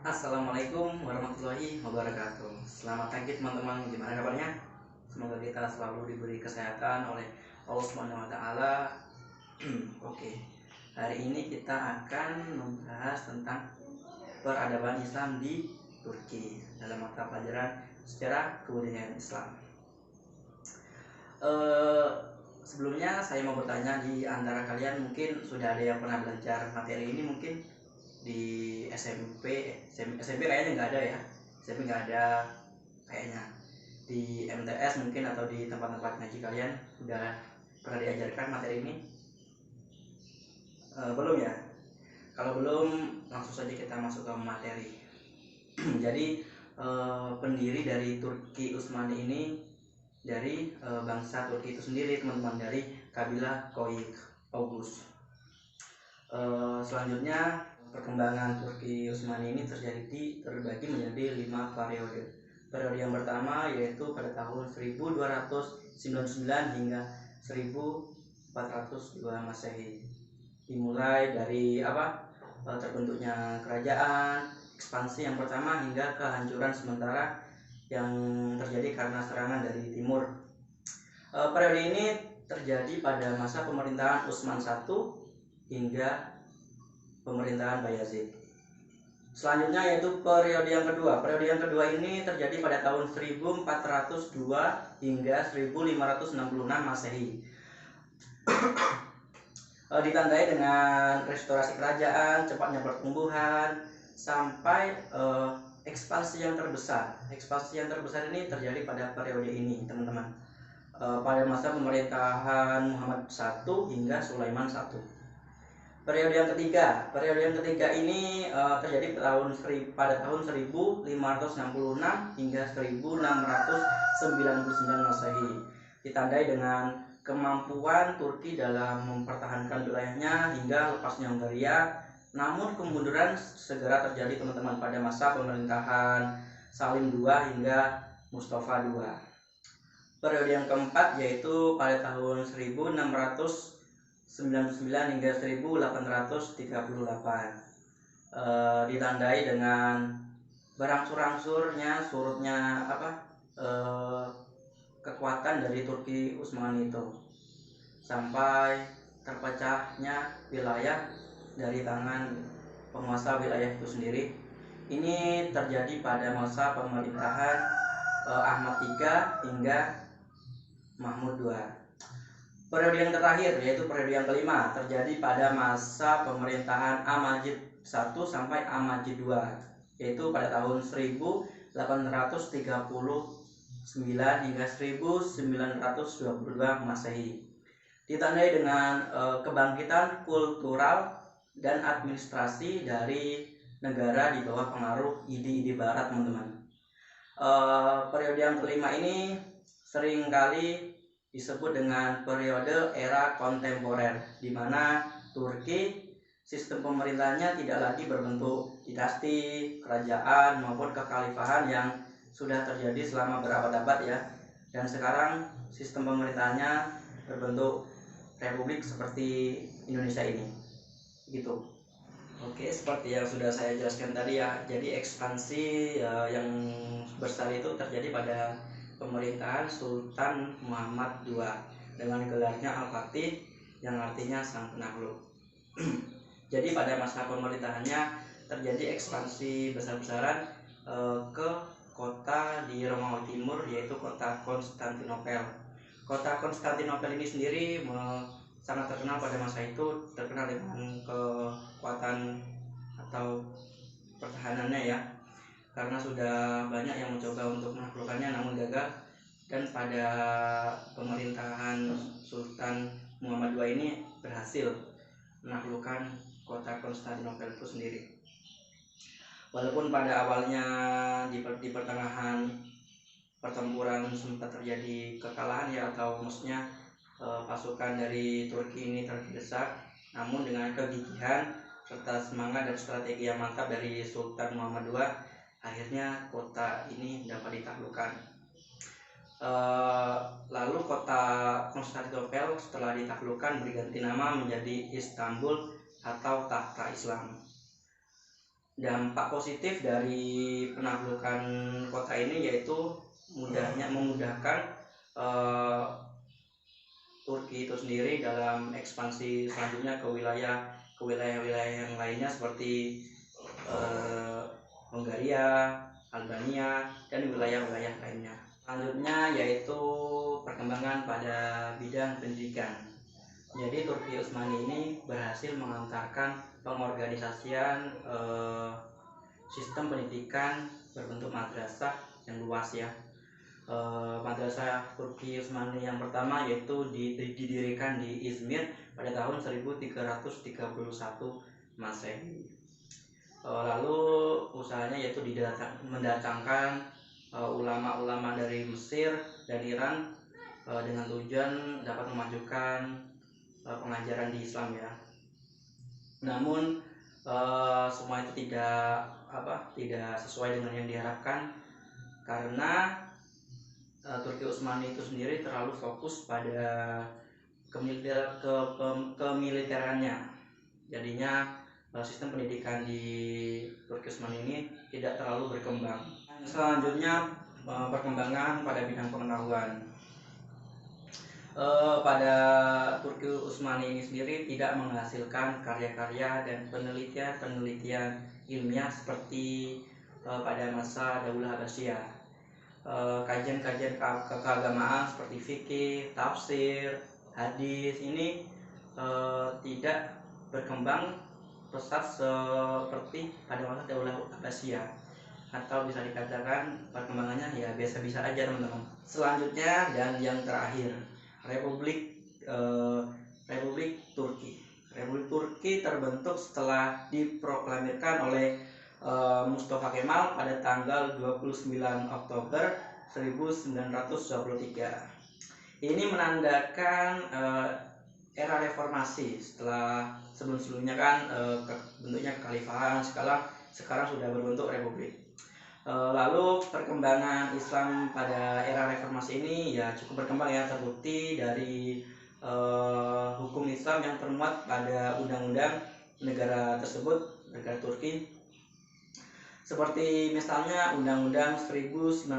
Assalamualaikum warahmatullahi wabarakatuh. Selamat pagi teman-teman, gimana kabarnya? Semoga kita selalu diberi kesehatan oleh Allah Subhanahu wa taala. Oke. Hari ini kita akan membahas tentang peradaban Islam di Turki dalam mata pelajaran sejarah kebudayaan Islam. Sebelumnya saya mau bertanya, di antara kalian mungkin sudah ada yang pernah belajar materi ini mungkin di SMP kayaknya nggak ada ya. SMP nggak ada kayaknya. Di MTS mungkin atau di tempat-tempat ngaji kalian sudah pernah diajarkan materi ini? Belum ya? Kalau belum, langsung saja kita masuk ke materi. Jadi pendiri dari Turki Utsmani ini dari bangsa Turki itu sendiri, teman-teman, dari kabilah Koyuk Oghuz. Selanjutnya perkembangan Turki Utsmani ini terbagi menjadi 5 periode. Periode yang pertama yaitu pada tahun 1299 hingga 1402 Masehi. Dimulai dari terbentuknya kerajaan, ekspansi yang pertama hingga kehancuran sementara yang terjadi karena serangan dari timur. Periode ini terjadi pada masa pemerintahan Utsman I hingga pemerintahan Bayazid. Selanjutnya yaitu periode yang kedua. Periode yang kedua ini terjadi pada tahun 1402 hingga 1566 Masehi. Ditandai dengan restorasi kerajaan, cepatnya pertumbuhan, sampai ekspansi yang terbesar. Ekspansi yang terbesar ini terjadi pada periode ini, teman-teman. Pada masa pemerintahan Muhammad I hingga Sulaiman I. Periode yang ketiga ini terjadi pada tahun 1566 hingga 1699 Masehi. Ditandai dengan kemampuan Turki dalam mempertahankan wilayahnya hingga lepasnya Hungaria. Namun kemunduran segera terjadi, teman-teman, pada masa pemerintahan Salim II hingga Mustafa II. Periode yang keempat yaitu pada tahun 1699 hingga 1838. Ditandai dengan berangsur-angsurnya surutnya kekuatan dari Turki Utsmani itu, sampai terpecahnya wilayah dari tangan penguasa wilayah itu sendiri. Ini terjadi pada masa pemerintahan Ahmad III hingga Mahmud II. Periode yang terakhir yaitu periode yang kelima terjadi pada masa pemerintahan Amajid I sampai Amajid II, yaitu pada tahun 1839 hingga 1922 Masehi. Ditandai dengan kebangkitan kultural dan administrasi dari negara di bawah pengaruh ide-ide barat, teman-teman. Periode yang kelima ini seringkali disebut dengan periode era kontemporer, di mana Turki sistem pemerintahnya tidak lagi berbentuk dinasti, kerajaan maupun kekhalifahan yang sudah terjadi selama berabad-abad ya. Dan sekarang sistem pemerintahannya berbentuk republik seperti Indonesia ini. Gitu. Oke, seperti yang sudah saya jelaskan tadi ya. Jadi ekspansi yang besar itu terjadi pada pemerintahan Sultan Muhammad II dengan gelarnya Al-Fatih, yang artinya sang penakluk. Jadi pada masa pemerintahannya terjadi ekspansi besar-besaran ke kota di Romawi Timur, yaitu kota Konstantinopel. Kota Konstantinopel ini sendiri sangat terkenal pada masa itu, terkenal dengan kekuatan atau pertahanannya ya, karena sudah banyak yang mencoba untuk menaklukkannya namun gagal. Dan pada pemerintahan Sultan Muhammad II ini berhasil menaklukkan kota Konstantinopel itu sendiri. Walaupun pada awalnya di pertengahan pertempuran sempat terjadi kekalahan ya, atau maksudnya pasukan dari Turki ini terdesak, namun dengan kegigihan serta semangat dan strategi yang mantap dari Sultan Muhammad II, akhirnya kota ini dapat ditaklukkan. Lalu kota Konstantinopel setelah ditaklukkan berganti nama menjadi Istanbul atau Tahta Islam. Dampak positif dari penaklukan kota ini yaitu memudahkan Turki itu sendiri dalam ekspansi selanjutnya ke wilayah-wilayah yang lainnya seperti Hungaria, Albania, dan wilayah-wilayah lainnya. Selanjutnya yaitu perkembangan pada bidang pendidikan. Jadi Turki Utsmani ini berhasil mengantarkan pengorganisasian sistem pendidikan berbentuk madrasah yang luas ya. Madrasah Turki Utsmani yang pertama yaitu didirikan di Izmir pada tahun 1331 Masehi. Lalu usahanya yaitu mendatangkan ulama-ulama dari Mesir dan Iran dengan tujuan dapat memajukan pengajaran di Islam ya. Namun semua itu tidak sesuai dengan yang diharapkan karena Turki Utsmani itu sendiri terlalu fokus pada kemiliterannya. Jadinya sistem pendidikan di Turki Utsmani ini tidak terlalu berkembang. Selanjutnya perkembangan pada bidang pengetahuan. Pada Turki Utsmani ini sendiri tidak menghasilkan karya-karya dan penelitian ilmiah seperti pada masa Daulah Abbasiyah. Kajian-kajian keagamaan seperti fikih, tafsir, hadis ini tidak berkembang pesat seperti pada masa Daulah Abbasiyah, atau bisa dikatakan perkembangannya ya biasa-biasa aja teman-teman. Selanjutnya dan yang terakhir, Republik Turki. Republik Turki terbentuk setelah diproklamirkan oleh Mustafa Kemal pada tanggal 29 Oktober 1923. Ini menandakan era reformasi setelah sebelum-sebelumnya kan bentuknya kekhalifahan, sekarang sudah berbentuk republik. Lalu perkembangan Islam pada era reformasi ini ya cukup berkembang ya, terbukti dari hukum Islam yang termuat pada undang-undang negara tersebut, negara Turki, seperti misalnya Undang-Undang 1924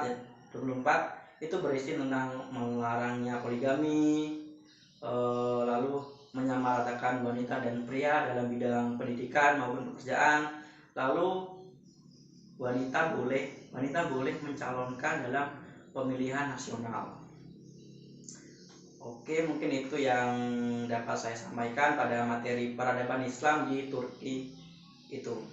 ya, 24 itu berisi tentang melarangnya poligami, lalu menyamaratakan wanita dan pria dalam bidang pendidikan maupun pekerjaan. Lalu wanita boleh mencalonkan dalam pemilihan nasional. Oke, mungkin itu yang dapat saya sampaikan pada materi peradaban Islam di Turki itu.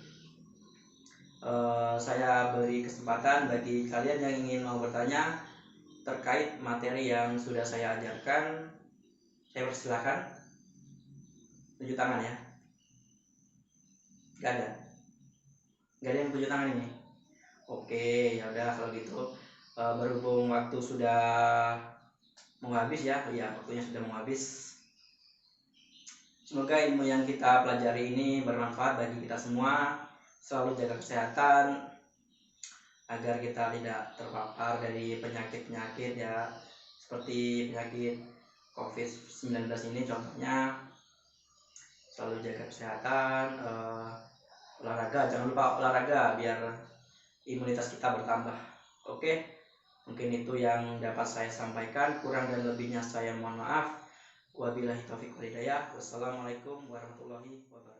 Saya beri kesempatan bagi kalian yang ingin mau bertanya terkait materi yang sudah saya ajarkan. Saya persilahkan. Tunjuk tangan ya. Gak ada yang tunjuk tangan ini. Oke, ya udah kalau gitu. Berhubung waktu sudah mau habis ya, waktunya sudah mau habis. Semoga ilmu yang kita pelajari ini bermanfaat bagi kita semua. Selalu jaga kesehatan agar kita tidak terpapar dari penyakit-penyakit ya, seperti penyakit COVID-19 ini contohnya. Selalu jaga kesehatan, olahraga, jangan lupa olahraga biar imunitas kita bertambah. Oke, mungkin itu yang dapat saya sampaikan. Kurang dan lebihnya saya mohon maaf. Wabillahi taufiq wal hidayah. Wassalamualaikum warahmatullahi wabarakatuh.